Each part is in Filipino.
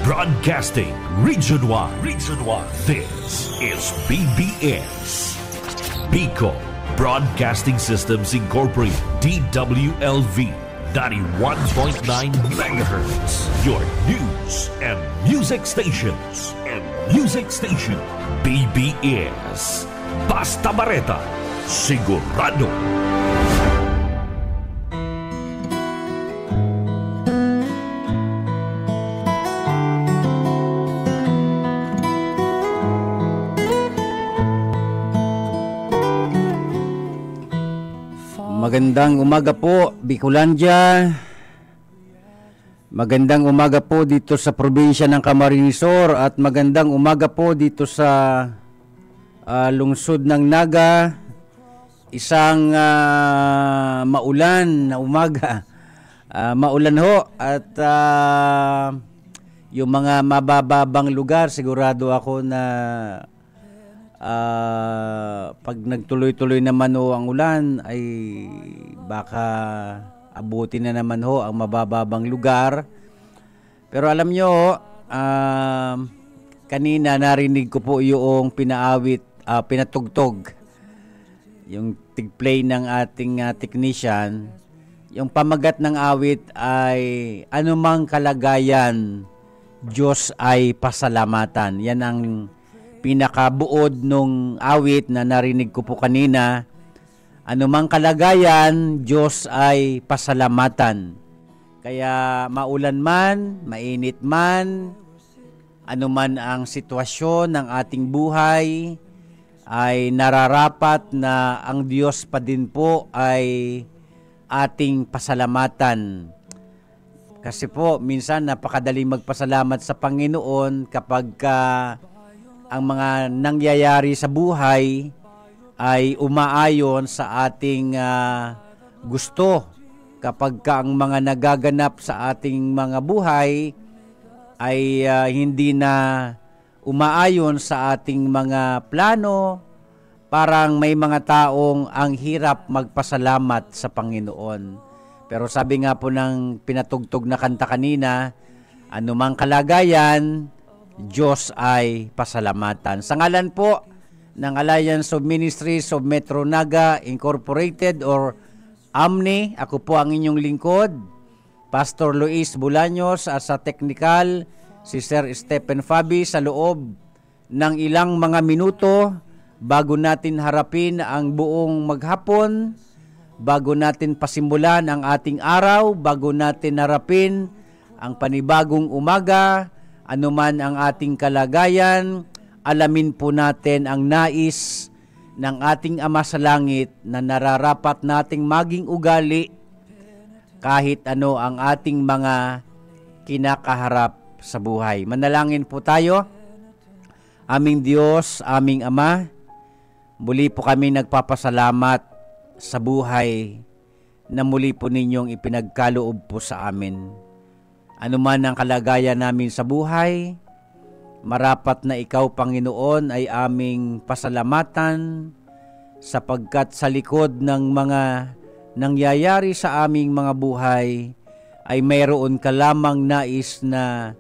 Broadcasting Region 1. Region 1. This is BBS. Bicol Broadcasting Systems Incorporated. DWLV 91.9 MHz. Your news and music stations. BBS. Basta Bareta. Sigurado. Magandang umaga po, Bicolandia. Magandang umaga po dito sa probinsya ng Camarines Sur at magandang umaga po dito sa lungsod ng Naga. Isang maulan na umaga. Maulan ho at yung mga mabababang lugar sigurado ako na pag nagtuloy-tuloy naman ho ang ulan ay baka abutin na naman ho ang mabababang lugar. Pero alam nyo, kanina narinig ko po yung pinatugtog, yung tigplay ng ating technician. Yung pamagat ng awit ay anumang kalagayan, Diyos ay pasalamatan. Yan ang pinakabuod nung awit na narinig ko po kanina. Anumang kalagayan, Diyos ay pasalamatan. Kaya maulan man, mainit man, anuman ang sitwasyon ng ating buhay, ay nararapat na ang Diyos pa din po ay ating pasalamatan. Kasi po, minsan napakadali magpasalamat sa Panginoon kapag ang mga nangyayari sa buhay ay umaayon sa ating gusto. Kapag ang mga nagaganap sa ating mga buhay ay hindi na umaayon sa ating mga plano, parang may mga taong ang hirap magpasalamat sa Panginoon. Pero sabi nga po ng pinatugtog na kanta kanina, anumang kalagayan, Diyos ay pasalamatan. Sa ngalan po ng Alliance of Ministries of Metro Naga Incorporated or AMNI, ako po ang inyong lingkod, Pastor Luis Bulaños, at sa technical, si Sir Stephen Fabi sa loob ng ilang mga minuto bago natin harapin ang buong maghapon, bago natin pasimulan ang ating araw, bago natin harapin ang panibagong umaga. Anuman ang ating kalagayan, alamin po natin ang nais ng ating Ama sa Langit na nararapat nating maging ugali kahit ano ang ating mga kinakaharap sa buhay. Manalangin po tayo. Aming Diyos, aming Ama, muli po kami nagpapasalamat sa buhay na muli po ninyong ipinagkaloob po sa amin. Ano man ang kalagayan namin sa buhay, marapat na Ikaw, Panginoon, ay aming pasalamatan sapagkat sa likod ng mga nangyayari sa aming mga buhay ay mayroon ka lamang nais na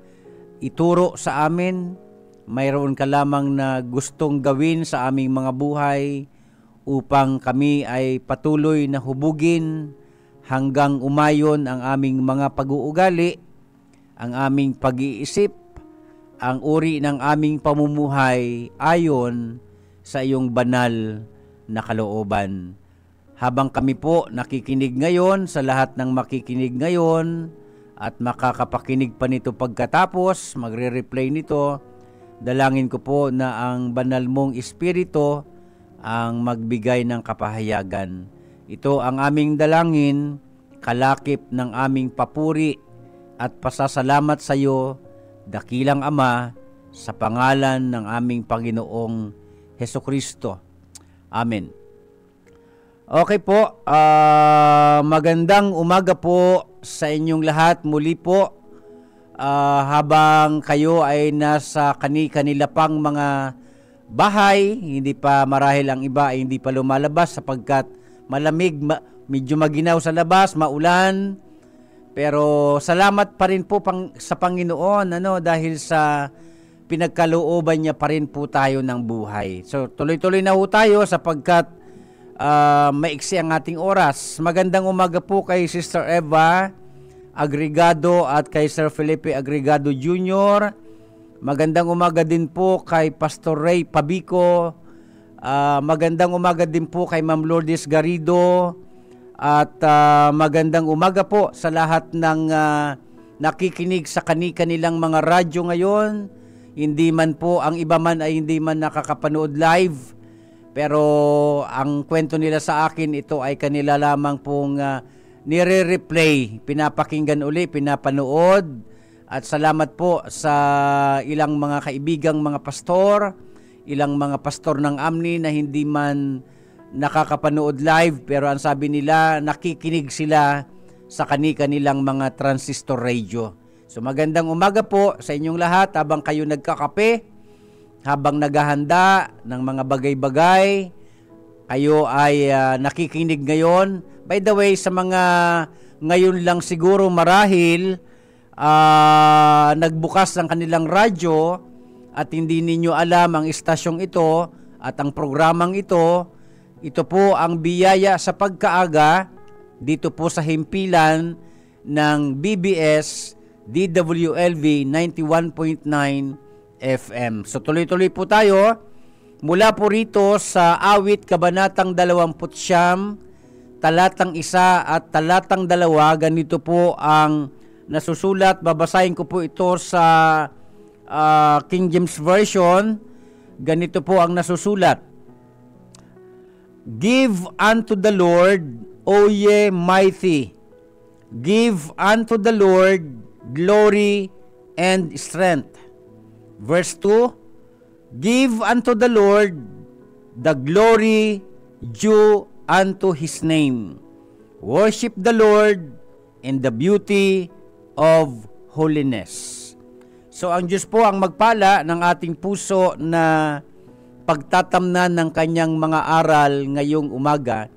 ituro sa amin, mayroon ka lamang na gustong gawin sa aming mga buhay upang kami ay patuloy na hubugin hanggang umayon ang aming mga pag-uugali, ang aming pag-iisip, ang uri ng aming pamumuhay ayon sa iyong banal na kalooban. Habang kami po nakikinig ngayon, sa lahat ng makikinig ngayon at makakapakinig pa nito pagkatapos, magre-replay nito, dalangin ko po na ang banal mong Espiritu ang magbigay ng kapahayagan. Ito ang aming dalangin, kalakip ng aming papuri at pasasalamat sa iyo, dakilang Ama, sa pangalan ng aming Panginoong Hesukristo. Amen. Okay po, magandang umaga po sa inyong lahat. Muli po, habang kayo ay nasa kanila pang mga bahay, hindi pa marahil ang iba ay hindi pa lumalabas sapagkat malamig, medyo maginaw sa labas, maulan. Pero salamat pa rin po sa Panginoon dahil sa pinagkalooban niya pa rin po tayo ng buhay. So tuloy-tuloy na po tayo sapagkat maiksi ang ating oras. Magandang umaga po kay Sister Eva Agregado at kay Sir Felipe Agregado Jr. Magandang umaga din po kay Pastor Ray Pabico. Magandang umaga din po kay Ma'am Lourdes Garrido. At magandang umaga po sa lahat ng nakikinig sa kanilang mga radyo ngayon. Hindi man po, ang iba man ay hindi man nakakapanood live. Pero ang kwento nila sa akin, ito ay kanila lamang pong nire-replay, pinapakinggan uli, pinapanood. At salamat po sa ilang mga kaibigang mga pastor, ilang mga pastor ng AMNI na hindi man nakakapanood live, pero ang sabi nila, nakikinig sila sa kanilang mga transistor radio. So magandang umaga po sa inyong lahat habang kayo nagkakape, habang naghahanda ng mga bagay-bagay, kayo ay nakikinig ngayon. By the way, sa mga ngayon lang siguro marahil nagbukas ng kanilang radyo at hindi ninyo alam ang istasyong ito at ang programang ito po ang biyaya sa pagkaaga dito po sa himpilan ng BBS DWLV 91.9 FM. So tuloy-tuloy po tayo mula po rito sa Awit Kabanatang 29, talatang 1 at talatang 2. Ganito po ang nasusulat. Babasahin ko po ito sa King James Version. Ganito po ang nasusulat. Give unto the Lord, O ye mighty. Give unto the Lord glory and strength. Verse 2, give unto the Lord the glory due unto His name. Worship the Lord in the beauty of holiness. So ang Diyos po ang magpala ng ating puso na pagtatamnan ng kanyang mga aral ngayong umaga.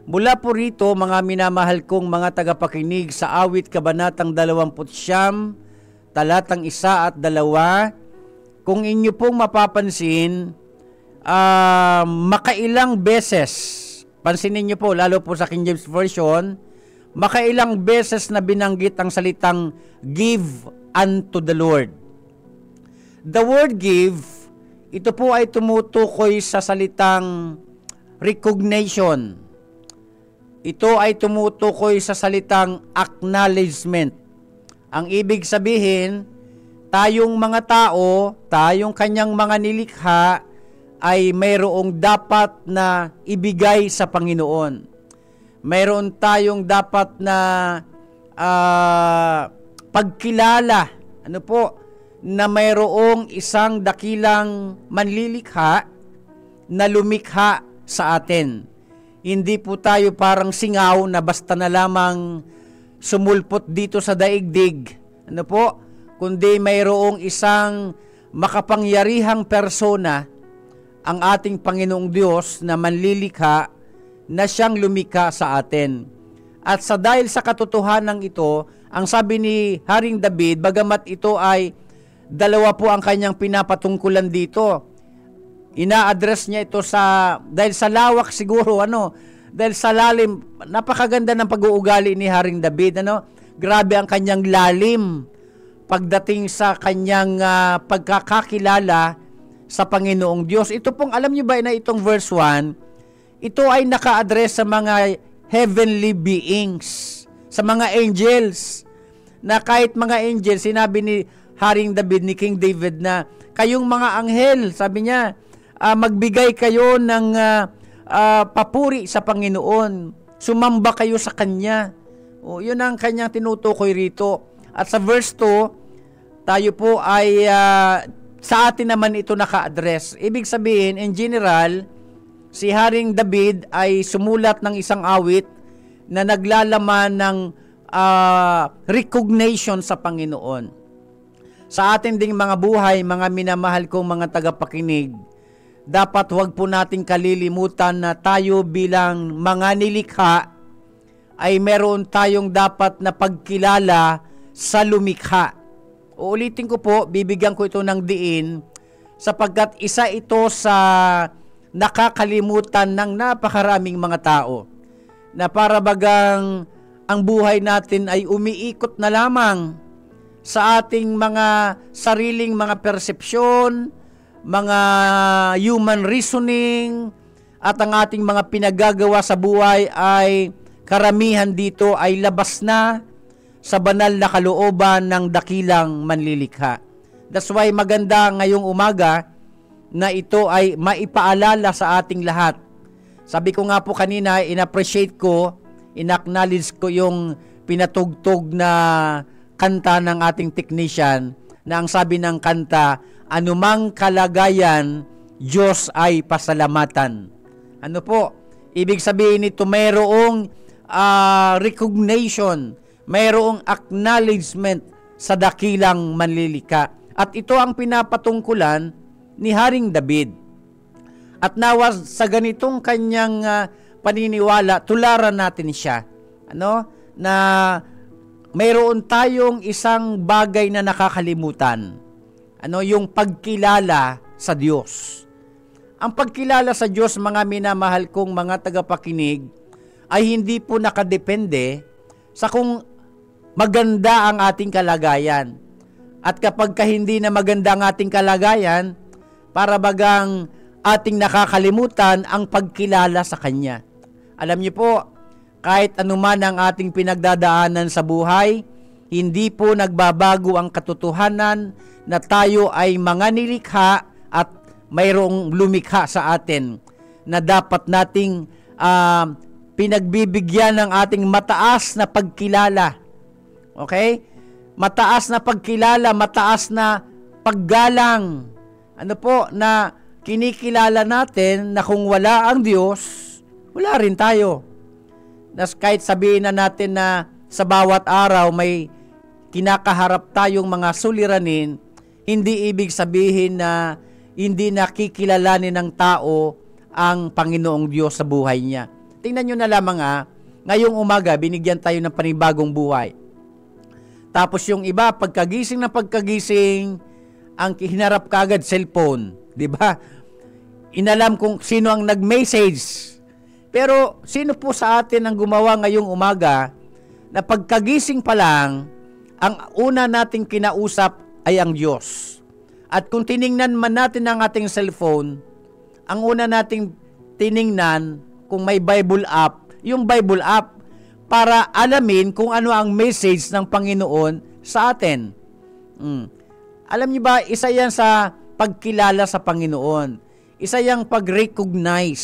Mula po rito, mga minamahal kong mga tagapakinig, sa Awit Kabanatang 29, talatang 1 at 2, kung inyo pong mapapansin, makailang beses, pansinin nyo po, lalo po sa King James Version, makailang beses na binanggit ang salitang give unto the Lord. The word give, ito po ay tumutukoy sa salitang recognition. Ito ay tumutukoy sa salitang acknowledgement. Ang ibig sabihin, tayong mga tao, tayong kanyang mga nilikha, ay mayroong dapat na ibigay sa Panginoon. Mayroon tayong dapat na pagkilala, na mayroong isang dakilang manlilikha na lumikha sa atin. Hindi po tayo parang singaw na basta na lamang sumulpot dito sa daigdig. Kundi mayroong isang makapangyarihang persona, ang ating Panginoong Diyos na manlilikha, na siyang lumikha sa atin. At dahil sa katotohanan ito, ang sabi ni Haring David, bagamat ito ay dalawa po ang kanyang pinapatungkulan dito, ina-address niya ito dahil sa lawak siguro, dahil sa lalim, napakaganda ng pag-uugali ni Haring David, grabe ang kanyang lalim pagdating sa kanyang pagkakakilala sa Panginoong Diyos. Ito pong, alam niyo ba na itong verse 1, ito ay naka-address sa mga heavenly beings, sa mga angels, na kahit mga angels, sinabi ni Haring David, ni King David, na kayong mga anghel, sabi niya, magbigay kayo ng papuri sa Panginoon. Sumamba kayo sa Kanya. Yun ang kanyang tinutukoy rito. At sa verse 2, tayo po ay sa atin naman ito naka-address. Ibig sabihin, in general, si Haring David ay sumulat ng isang awit na naglalaman ng recognition sa Panginoon. Sa atin ding mga buhay, mga minamahal kong mga tagapakinig, dapat huwag po nating kalilimutan na tayo bilang mga nilikha ay meron tayong dapat na pagkilala sa lumikha. Uulitin ko po, bibigyan ko ito ng diin sapagkat isa ito sa nakakalimutan ng napakaraming mga tao na para bagang ang buhay natin ay umiikot na lamang sa ating mga sariling mga persepsyon, mga human reasoning, at ang ating mga pinagagawa sa buhay ay karamihan dito ay labas na sa banal na kalooban ng dakilang manlilikha. That's why maganda ngayong umaga na ito ay maipaalala sa ating lahat. Sabi ko nga po kanina, in-appreciate ko, in-acknowledge ko yung pinatugtog na kanta ng ating technician na ang sabi ng kanta, anumang kalagayan, Diyos ay pasalamatan. Ano po? Ibig sabihin nito, mayroong recognition, mayroong acknowledgement sa dakilang manlilika. At ito ang pinapatungkulan ni Haring David. At nawa sa ganitong kanyang paniniwala, tularan natin siya. Na mayroon tayong isang bagay na nakakalimutan. Yung pagkilala sa Diyos. Ang pagkilala sa Diyos, mga minamahal kong mga tagapakinig, ay hindi po nakadepende sa kung maganda ang ating kalagayan. At kapag hindi na maganda ang ating kalagayan, para bagang ating nakakalimutan ang pagkilala sa Kanya. Alam niyo po, kahit anuman ang ating pinagdadaanan sa buhay, hindi po nagbabago ang katotohanan na tayo ay mga nilikha at mayroong lumikha sa atin na dapat nating pinagbibigyan ng ating mataas na pagkilala. Okay? Mataas na pagkilala, mataas na paggalang. Na kinikilala natin na kung wala ang Diyos, wala rin tayo. Kahit sabihin na natin na sa bawat araw may kinakaharap tayong mga suliranin, hindi ibig sabihin na hindi nakikilalanin ng tao ang Panginoong Diyos sa buhay niya. Tingnan nyo na lamang ngayong umaga, binigyan tayo ng panibagong buhay. Tapos yung iba, pagkagising, ang hinarap kagad cellphone. Diba? Inalam kung sino ang nag-message. Pero sino po sa atin ang gumawa ngayong umaga na pagkagising pa lang, ang una nating kinausap ay ang Diyos. At kung tiningnan man natin ang ating cellphone, ang una nating tiningnan kung may Bible app, yung Bible app, para alamin kung ano ang message ng Panginoon sa atin. Alam niyo ba, isa yan sa pagkilala sa Panginoon. Isa yang pag-recognize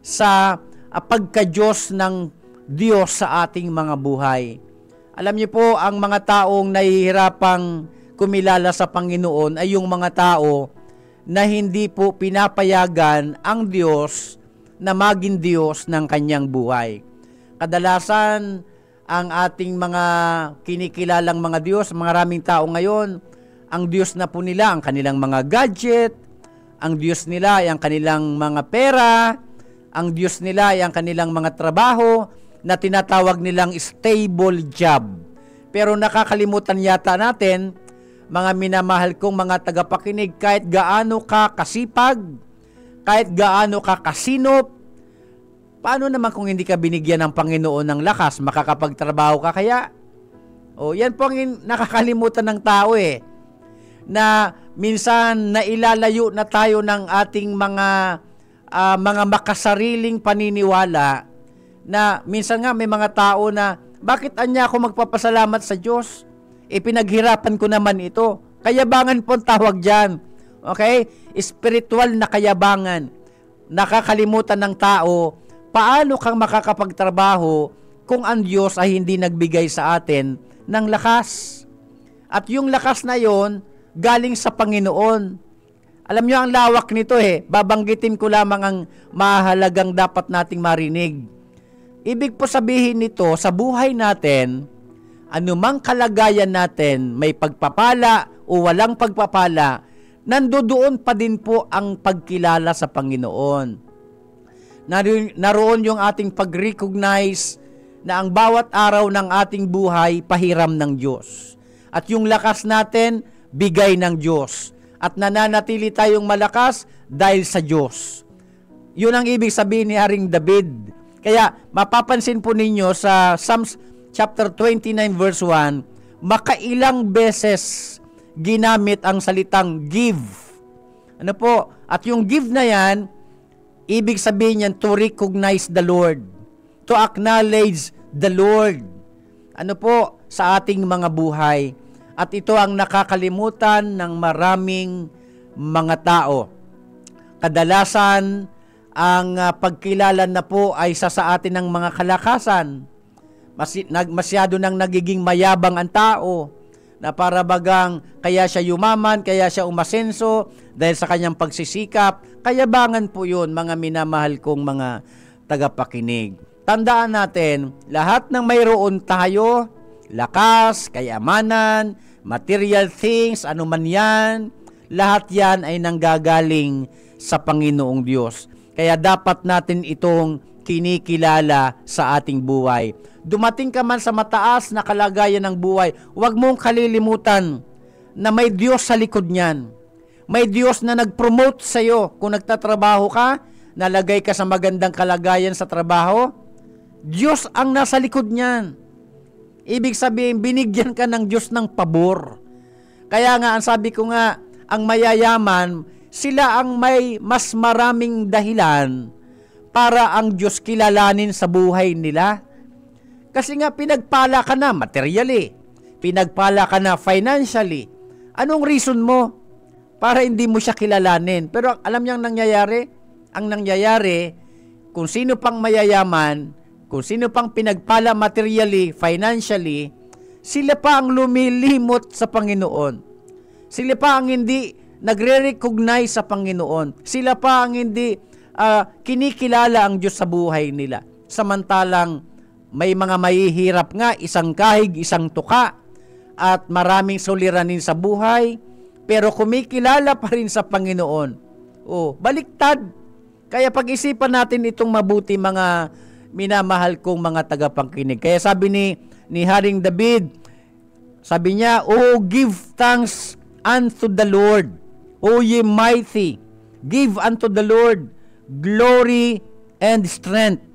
sa pagka-Diyos ng Diyos sa ating mga buhay. Alam niyo po, ang mga taong nahihirapang kumilala sa Panginoon ay yung mga tao na hindi po pinapayagan ang Diyos na maging Diyos ng kanyang buhay. Kadalasan, ang ating mga kinikilalang mga Diyos, maraming tao ngayon, ang Diyos na po nila, ang kanilang mga gadget, ang Diyos nila ay ang kanilang mga pera, ang Diyos nila ay ang kanilang mga trabaho na tinatawag nilang stable job. Pero nakakalimutan yata natin, mga minamahal kong mga tagapakinig, kahit gaano ka kasipag, kahit gaano ka kasinop, paano naman kung hindi ka binigyan ng Panginoon ng lakas, makakapagtrabaho ka kaya? Yan po ang nakakalimutan ng tao na minsan nailalayo na tayo ng ating mga makasariling paniniwala na minsan nga may mga tao na bakit anya ako magpapasalamat sa Diyos? Pinaghirapan ko naman ito. Kayabangan po ang tawag dyan. Okay? Spiritual na kayabangan. Nakakalimutan ng tao, paano kang makakapagtrabaho kung ang Diyos ay hindi nagbigay sa atin ng lakas? At yung lakas na yon galing sa Panginoon. Alam nyo ang lawak nito babanggitin ko lamang ang mahalagang dapat nating marinig. Ibig po sabihin nito, sa buhay natin, anumang kalagayan natin, may pagpapala o walang pagpapala, nandoon pa din po ang pagkilala sa Panginoon. Naroon yung ating pag-recognize na ang bawat araw ng ating buhay pahiram ng Diyos. At yung lakas natin, bigay ng Diyos. At nananatili tayong malakas dahil sa Diyos. Yun ang ibig sabihin ni Haring David. Kaya mapapansin po ninyo sa Psalms chapter 29 verse 1, makailang beses ginamit ang salitang give. Ano po? At yung give na yan, ibig sabihin yan to recognize the Lord, to acknowledge the Lord. Ano po? Sa ating mga buhay. At ito ang nakakalimutan ng maraming mga tao. Kadalasan, ang pagkilala na po ay sa atin ng mga kalakasan. Masyado nang nagiging mayabang ang tao na para bagang kaya siya yumaman, kaya siya umasenso dahil sa kanyang pagsisikap. Kayabangan po yun, mga minamahal kong mga tagapakinig. Tandaan natin, lahat ng mayroon tayo, lakas, kayamanan, material things, ano man yan, lahat yan ay nanggagaling sa Panginoong Diyos. Kaya dapat natin itong kinikilala sa ating buhay. Dumating ka man sa mataas na kalagayan ng buhay, huwag mong kalilimutan na may Diyos sa likod niyan. May Diyos na nag-promote sa iyo. Kung nagtatrabaho ka, nalagay ka sa magandang kalagayan sa trabaho, Diyos ang nasa likod niyan. Ibig sabihin, binigyan ka ng Diyos ng pabor. Kaya nga, ang sabi ko nga, ang mayayaman, sila ang may mas maraming dahilan para ang Diyos kilalanin sa buhay nila. Kasi nga, pinagpala ka na materially, pinagpala ka na financially. Anong reason mo para hindi mo siya kilalanin? Pero alam niyo ang nangyayari? Ang nangyayari, kung sino pang mayayaman, kung sino pang pinagpala materially, financially, sila pa ang lumilimot sa Panginoon. Sila pa ang hindi nagre-recognize sa Panginoon. Sila pa ang hindi kinikilala ang Diyos sa buhay nila. Samantalang may mga mahihirap nga, isang kahig, isang tuka, at maraming suliranin sa buhay, pero kumikilala pa rin sa Panginoon. Baliktad. Kaya pag-isipan natin itong mabuti, mga minamahal kong mga tagapangkinig. Kaya sabi ni Haring David, sabi niya, give thanks unto the Lord, O ye mighty, give unto the Lord glory and strength.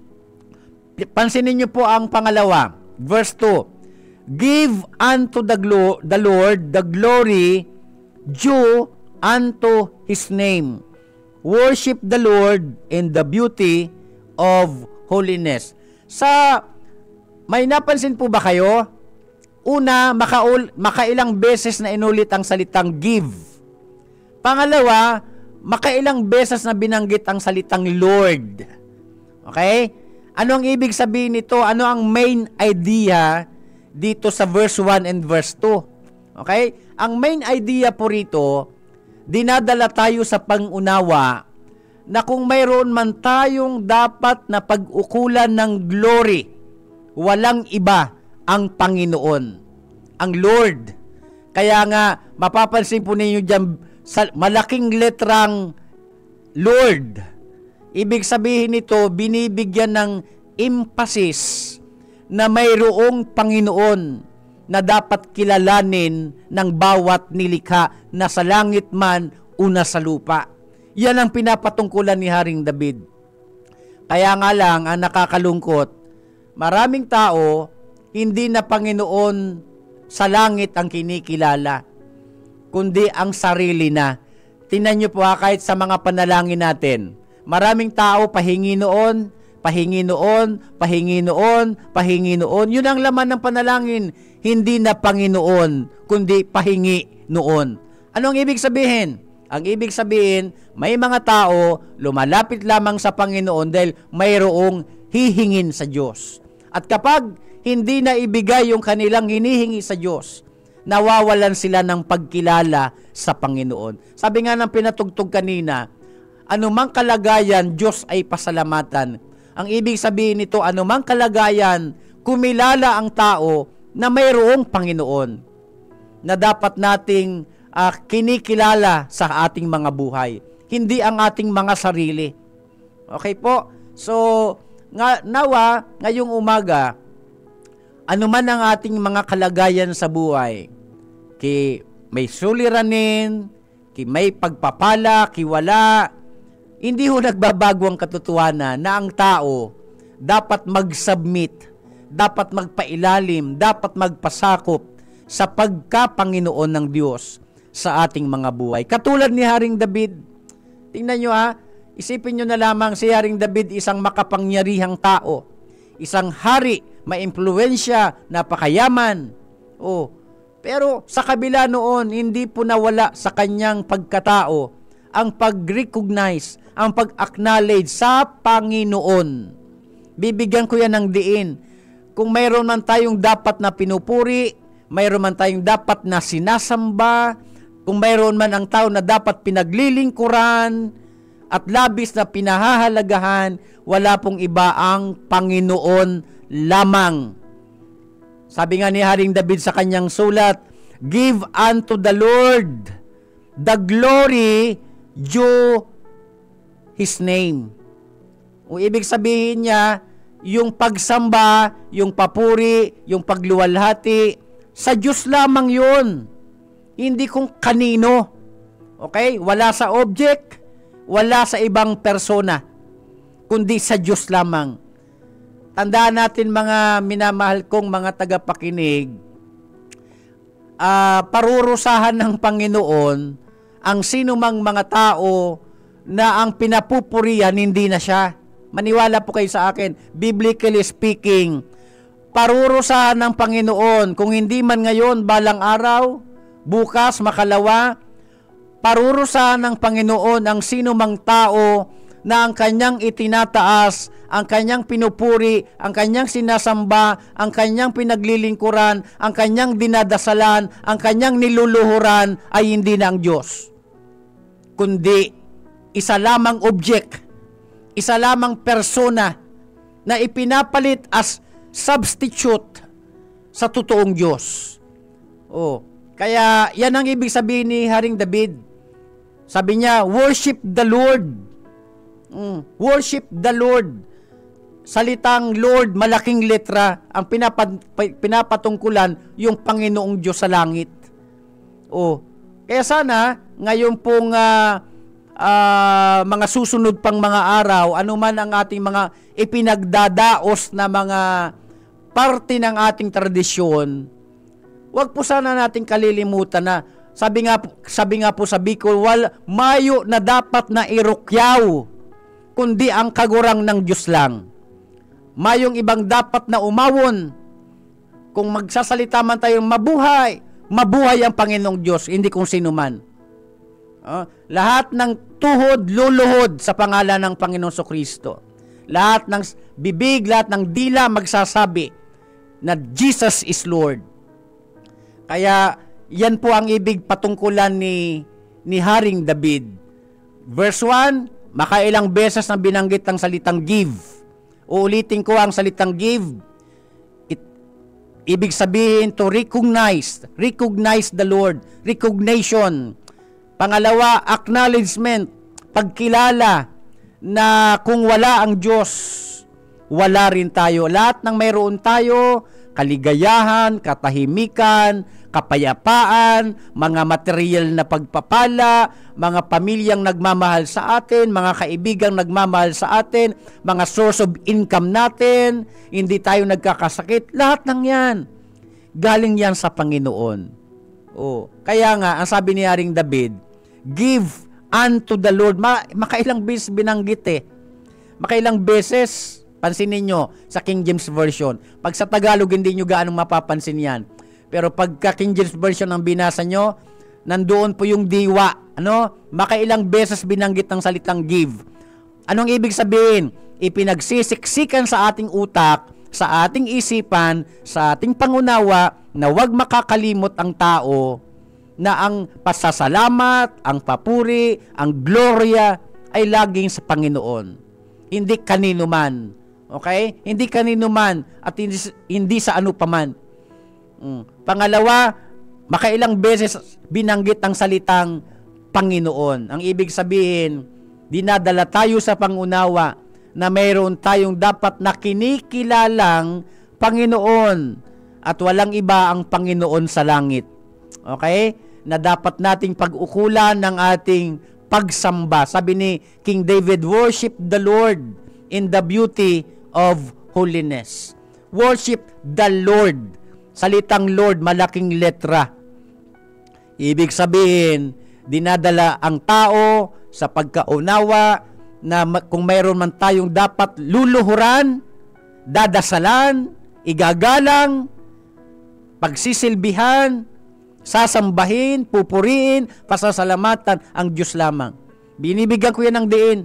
Pansinin niyo po ang pangalawa, verse 2. Give unto the Lord the glory due unto His name. Worship the Lord in the beauty of holiness. May napansin po ba kayo? Una, makailang beses na inulit ang salitang give. Pangalawa, makailang beses na binanggit ang salitang Lord. Okay? Ano ang ibig sabihin nito? Ano ang main idea dito sa verse 1 and verse 2? Okay? Ang main idea po rito, dinadala tayo sa pangunawa na kung mayroon man tayong dapat na pag-ukulan ng glory, walang iba ang Panginoon, ang Lord. Kaya nga, mapapansin po ninyo dyan, sa malaking letrang Lord. Ibig sabihin nito, binibigyan ng emphasis na mayroong Panginoon na dapat kilalanin ng bawat nilikha na sa langit man o sa lupa. Yan ang pinapatungkulan ni Haring David. Kaya nga lang, ang nakakalungkot, maraming tao, hindi na Panginoon sa langit ang kinikilala, kundi ang sarili na. Tingnan nyo po kahit sa mga panalangin natin, maraming tao pahingi noon, pahingi noon, pahingi noon, pahingi noon. Yun ang laman ng panalangin, hindi na Panginoon, kundi pahingi noon. Anong ibig sabihin? Ang ibig sabihin, may mga tao lumalapit lamang sa Panginoon dahil mayroong hihingin sa Diyos. At kapag hindi na ibigay yung kanilang hinihingi sa Diyos, nawawalan sila ng pagkilala sa Panginoon. Sabi nga ng pinatugtog kanina, anumang kalagayan, Diyos ay pasalamatan. Ang ibig sabihin nito, anumang kalagayan, kumilala ang tao na mayroong Panginoon na dapat nating kinikilala sa ating mga buhay. Hindi ang ating mga sarili. Okay po? So, nawa, ngayong umaga, ano man ang ating mga kalagayan sa buhay, ki may suliranin, ki may pagpapala, ki wala, hindi ho nagbabago ang katotohanan na ang tao dapat mag-submit, dapat magpailalim, dapat magpasakop sa pagka-Panginoon ng Diyos sa ating mga buhay. Katulad ni Haring David, tingnan nyo isipin nyo na lamang si Haring David isang makapangyarihang tao, isang hari, maimpluwensya, napakayaman. Pero sa kabila noon, hindi po nawala sa kanyang pagkatao ang pag-recognize, ang pag-acknowledge sa Panginoon. Bibigyan ko yan ng diin. Kung mayroon man tayong dapat na pinupuri, mayroon man tayong dapat na sinasamba, kung mayroon man ang tao na dapat pinaglilingkuran at labis na pinahahalagahan, wala pong iba ang Panginoon lamang. Sabi nga ni Haring David sa kanyang sulat, "Give unto the Lord the glory due His name." O ibig sabihin niya, yung pagsamba, yung papuri, yung pagluwalhati, sa Diyos lamang yun. Hindi kung kanino. Okay? Wala sa object, wala sa ibang persona, kundi sa Diyos lamang. Tandaan natin mga minamahal kong mga tagapakinig, parurusahan ng Panginoon ang sinumang mga tao na ang pinapupurihan hindi na siya. Maniwala po kayo sa akin, biblically speaking, parurusahan ng Panginoon, kung hindi man ngayon, balang araw, bukas, makalawa, parurusahan ng Panginoon ang sinumang tao na ang kanyang itinataas, ang kanyang pinupuri, ang kanyang sinasamba, ang kanyang pinaglilingkuran, ang kanyang dinadasalan, ang kanyang niluluhuran ay hindi na ang Diyos, kundi isa lamang object, isa lamang persona na ipinapalit as substitute sa totoong Diyos. Kaya yan ang ibig sabihin ni Haring David. Sabi niya, worship the Lord. Worship the Lord. Salitang Lord, malaking letra, ang pinapatungkulan yung Panginoong Diyos sa langit. Kaya sana, ngayon pong mga susunod pang mga araw, anuman ang ating mga ipinagdadaos na mga parte ng ating tradisyon, wag po sana nating kalilimutan na sabi nga po sa Bicol, mayo na dapat na irukyaw, kundi ang kagurang ng Diyos lang. Mayong ibang dapat na umawon. Kung magsasalita man tayong mabuhay, mabuhay ang Panginoong Diyos, hindi kung sino man. Lahat ng tuhod, luluhod sa pangalan ng Panginoong Kristo. Lahat ng bibig, lahat ng dila magsasabi na Jesus is Lord. Kaya yan po ang ibig patungkulan ni Haring David. Verse 1, makailang beses na binanggit ang salitang give. Uulitin ko ang salitang give. Ibig sabihin to recognize the Lord, recognition. Pangalawa, acknowledgement, pagkilala na kung wala ang Diyos, wala rin tayo. Lahat ng mayroon tayo, kaligayahan, katahimikan, kapayapaan, mga material na pagpapala, mga pamilyang nagmamahal sa atin, mga kaibigang nagmamahal sa atin, mga source of income natin, hindi tayo nagkakasakit, lahat ng yan, galing yan sa Panginoon. Kaya nga, ang sabi ni Haring David, give unto the Lord. Makailang beses binanggit Makailang beses, pansinin nyo, sa King James Version. Pag sa Tagalog, hindi nyo gaanong mapapansin yan. Pero pagka King James Version ang binasa nyo, nandoon po yung diwa. Makailang beses binanggit ng salitang give. Anong ibig sabihin? Ipinagsisiksikan sa ating utak, sa ating isipan, sa ating pangunawa, na huwag makakalimot ang tao na ang pasasalamat, ang papuri, ang gloria ay laging sa Panginoon. Hindi kanino man. Okay? Hindi kanino man at hindi sa ano paman. Pangalawa, makailang beses binanggit ang salitang Panginoon. Ang ibig sabihin, dinadala tayo sa pangunawa na mayroon tayong dapat na kinikilalang Panginoon at walang iba ang Panginoon sa langit. Okay? Na dapat nating pag-ukulan ng ating pagsamba. Sabi ni King David, worship the Lord in the beauty of holiness. Worship the Lord. Salitang Lord, malaking letra. Ibig sabihin, dinadala ang tao sa pagkaunawa na kung mayroon man tayong dapat luluhuran, dadasalan, igagalang, pagsisilbihan, sasambahin, pupuriin, pasasalamatan ang Diyos lamang. Binibigyan ko yan ng diin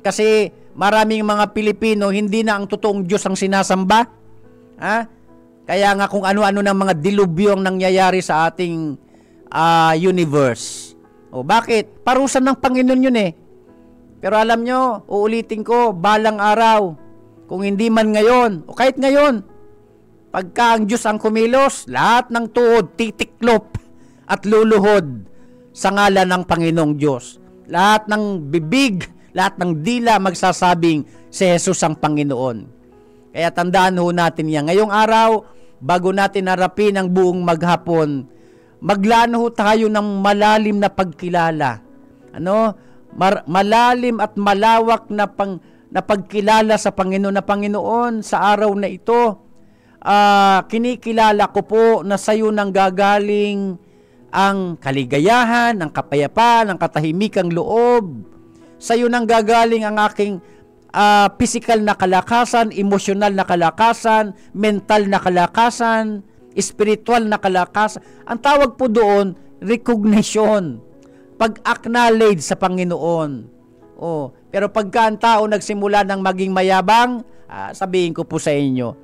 kasi maraming mga Pilipino hindi na ang totoong Diyos ang sinasamba. Kaya nga kung ano-ano ng mga dilubyo ang nangyayari sa ating universe. O bakit? Parusa ng Panginoon yun eh. Pero alam nyo, uulitin ko, balang araw, kung hindi man ngayon, o kahit ngayon, pagka ang Diyos ang kumilos, lahat ng tuod titiklop at luluhod sa ngalan ng Panginoong Diyos. Lahat ng bibig, lahat ng dila magsasabing si Jesus ang Panginoon. Kaya tandaan ho natin yan. Ngayong araw, bago natin harapin ang buong maghapon, maglaan ho tayo ng malalim na pagkilala. Malalim at malawak na pagkilala sa Panginoon na Panginoon sa araw na ito. Kinikilala ko po na sa iyo nang gagaling ang kaligayahan, ang kapayapaan, ang katahimikang loob. Sa iyo nang gagaling ang aking physical na kalakasan, emosyonal na kalakasan, mental na kalakasan, spiritual na kalakasan. Ang tawag po doon, recognition, pag-acknowledge sa Panginoon. Pero pagka ang tao nagsimula ng maging mayabang, sabihin ko po sa inyo,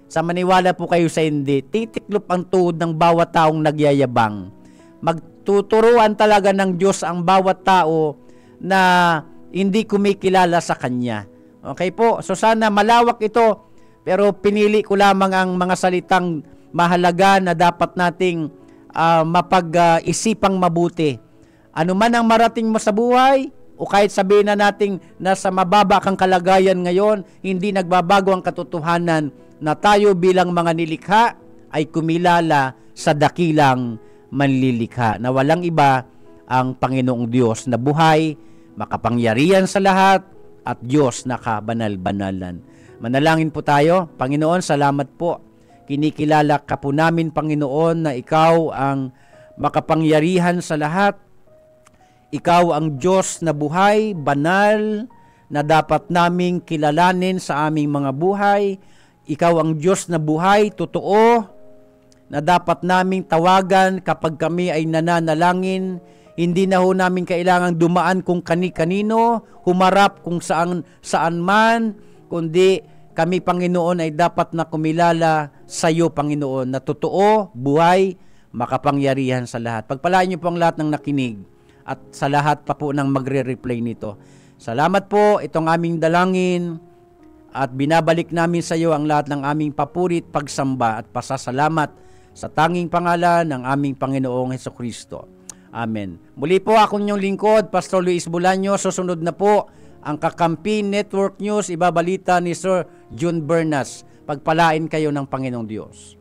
sa maniwala po kayo sa hindi, titiklop ang tuhod ng bawat taong nagyayabang. Magtuturuan talaga ng Diyos ang bawat tao na hindi kumikilala sa Kanya. Okay po? So sana malawak ito, pero pinili ko lamang ang mga salitang mahalaga na dapat nating mapag-isipang mabuti. Ano man ang marating mo sa buhay, o kahit sabihin na nating nasa mababa kang kalagayan ngayon, hindi nagbabago ang katotohanan na tayo bilang mga nilikha ay kumilala sa dakilang manlilikha na walang iba ang Panginoong Diyos na buhay, makapangyarihan sa lahat, at Diyos na kabanal-banalan. Manalangin po tayo. Panginoon, salamat po. Kinikilala ka po namin, Panginoon, na Ikaw ang makapangyarihan sa lahat. Ikaw ang Diyos na buhay, banal, na dapat naming kilalanin sa aming mga buhay. Ikaw ang Diyos na buhay, totoo, na dapat naming tawagan kapag kami ay nananalangin. Hindi na ho namin kailangang dumaan kung kani-kanino, humarap kung saan man, kundi kami, Panginoon, ay dapat na kumilala sa iyo, Panginoon, na totoo, buhay, makapangyarihan sa lahat. Pagpalain niyo po ang lahat ng nakinig at sa lahat pa po ng magre-replay nito. Salamat po, itong aming dalangin at binabalik namin sa iyo ang lahat ng aming papurit, pagsamba at pasasalamat sa tanging pangalan ng aming Panginoong Hesukristo. Amen. Muli po akong inyong lingkod, Pastor Luis Bulaño. Susunod na po ang Kakampi Network News, ibabalita ni Sir June Bernas. Pagpalain kayo ng Panginoong Diyos.